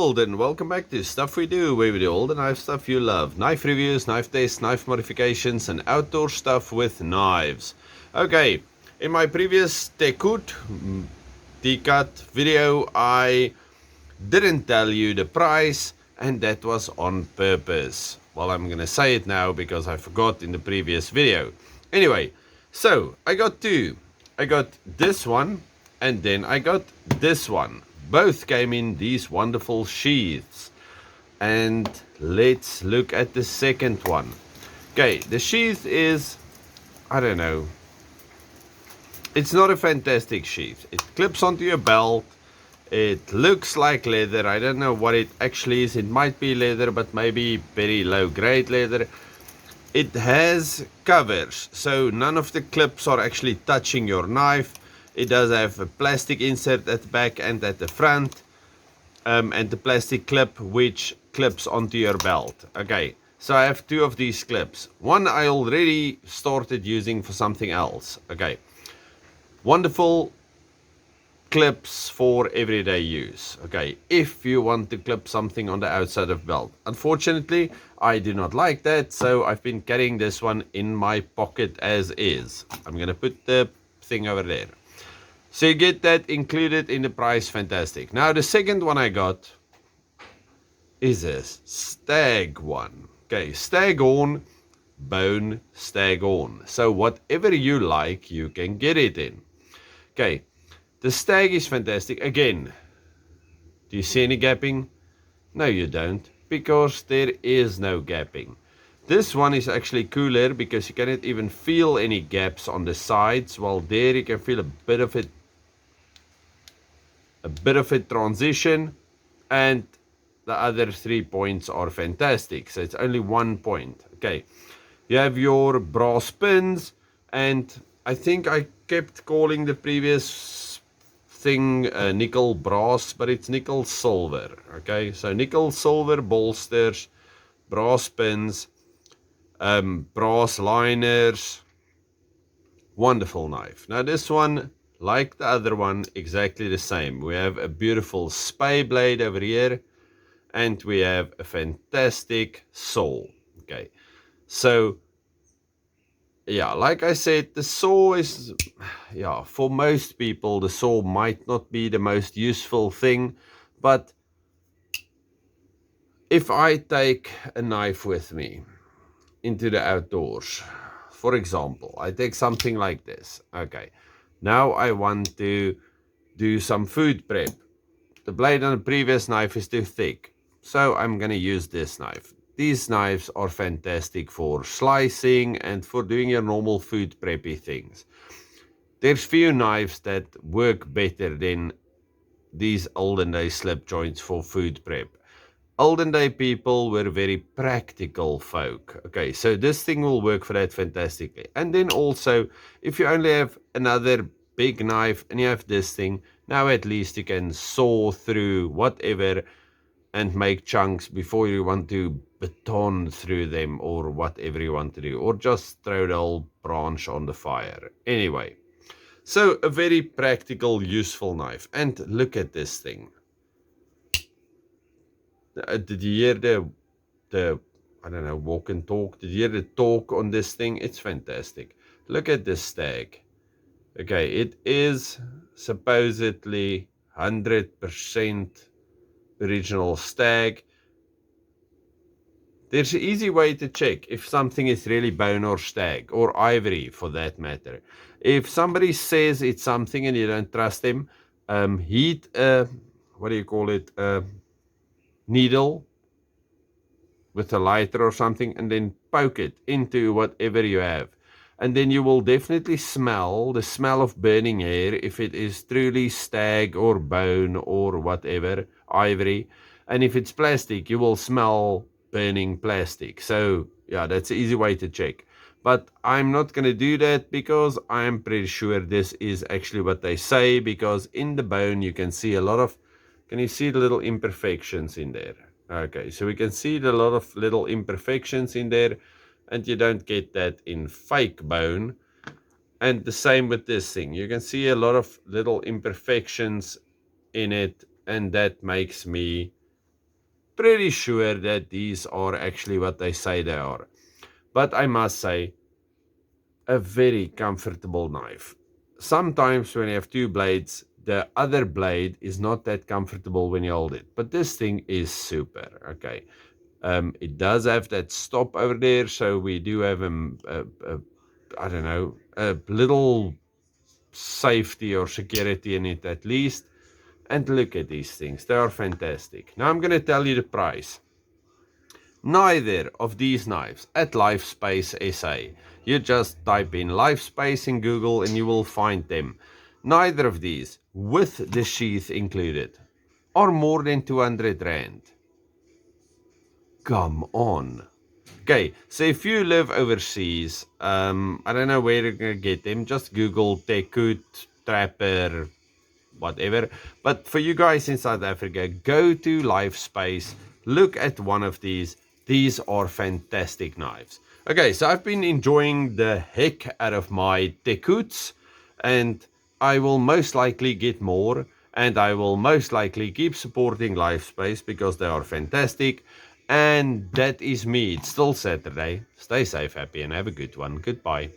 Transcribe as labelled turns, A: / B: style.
A: world, and welcome back to Stuff We Do, where we do all the knife stuff you love. Knife reviews, knife tests, knife modifications, and outdoor stuff with knives. Okay, in my previous Tekut video, I didn't tell you the price, and that was on purpose. Well, I'm gonna say it now because I forgot in the previous video. Anyway, so I got two. I got this one, and then I got this one. Both came in these wonderful sheaths. And let's look at the second one. Okay, the sheath is, I don't know, it's not a fantastic sheath. It clips onto your belt. It looks like leather. I don't know what it actually is. It might be leather, but maybe very low grade leather. It has covers, so none of the clips are actually touching your knife. It does have a plastic insert at the back and at the front, and the plastic clip which clips onto your belt. Okay, so I have two of these clips. One I already started using for something else. Okay, wonderful clips for everyday use. Okay, if you want to clip something on the outside of belt. Unfortunately, I do not like that, so I've been carrying this one in my pocket as is. I'm gonna put the thing over there. So you get that included in the price. Fantastic. Now the second one I got is a stag one. Okay, Stag-Horn, bone Stag-Horn. So whatever you like, you can get it in. Okay, the stag is fantastic. Again, do you see any gapping? No, you don't, because there is no gapping. This one is actually cooler because you cannot even feel any gaps on the sides, while there you can feel a bit of it transition, and the other 3 points are fantastic. So it's only 1 point. Okay, you have your brass pins, and I think I kept calling the previous thing nickel brass, but it's nickel silver. Okay, so nickel silver bolsters, brass pins, brass liners. Wonderful knife. Now this one, like the other one, exactly the same. We have a beautiful spay blade over here, and we have a fantastic saw. Okay, so yeah, like I said, the saw is, yeah, for most people the saw might not be the most useful thing, but if I take a knife with me into the outdoors, for example, I take something like this. Okay, now I want to do some food prep. The blade on the previous knife is too thick, so I'm gonna use this knife. These knives are fantastic for slicing and for doing your normal food preppy things. There's few knives that work better than these olden day slip joints for food prep. Olden day people were very practical folk. Okay, so this thing will work for that fantastically. And then also, if you only have another big knife and you have this thing, now at least you can saw through whatever and make chunks before you want to baton through them, or whatever you want to do, or just throw the whole branch on the fire. Anyway, so a very practical, useful knife. And look at this thing. Did you hear the I don't know, walk and talk? Did you hear the talk on this thing? It's fantastic. Look at this stag. Okay, it is supposedly 100% original stag. There's an easy way to check if something is really bone or stag, or ivory for that matter. If somebody says it's something and you don't trust them, heat what do you call it, needle with a lighter or something, and then poke it into whatever you have, and then you will definitely smell the smell of burning hair if it is truly stag or bone or whatever, ivory. And if it's plastic, you will smell burning plastic. So yeah, that's an easy way to check, but I'm not going to do that because I'm pretty sure this is actually what they say, because in the bone you can see a lot of, can you see the little imperfections in there? Okay, so we can see a lot of little imperfections in there, and you don't get that in fake bone. And the same with this thing. You can see a lot of little imperfections in it, and that makes me pretty sure that these are actually what they say they are. But I must say, a very comfortable knife. Sometimes when you have two blades, the other blade is not that comfortable when you hold it. But this thing is super, okay. It does have that stop over there, so we do have I don't know, a little safety or security in it at least. And look at these things, they are fantastic. Now I'm going to tell you the price. Neither of these knives at lifespacesa. You just type in lifespace in Google and you will find them. Neither of these, with the sheath included, are more than 200 Rand. Come on. Okay, so if you live overseas, I don't know where you're gonna get them. Just Google Tekut, Trapper, whatever. But for you guys in South Africa, go to Lifespace, look at one of these. These are fantastic knives. Okay, so I've been enjoying the heck out of my Tekuts, and I will most likely get more, and I will most likely keep supporting Lifespace because they are fantastic. And that is me. It's still Saturday. Stay safe, happy, and have a good one. Goodbye.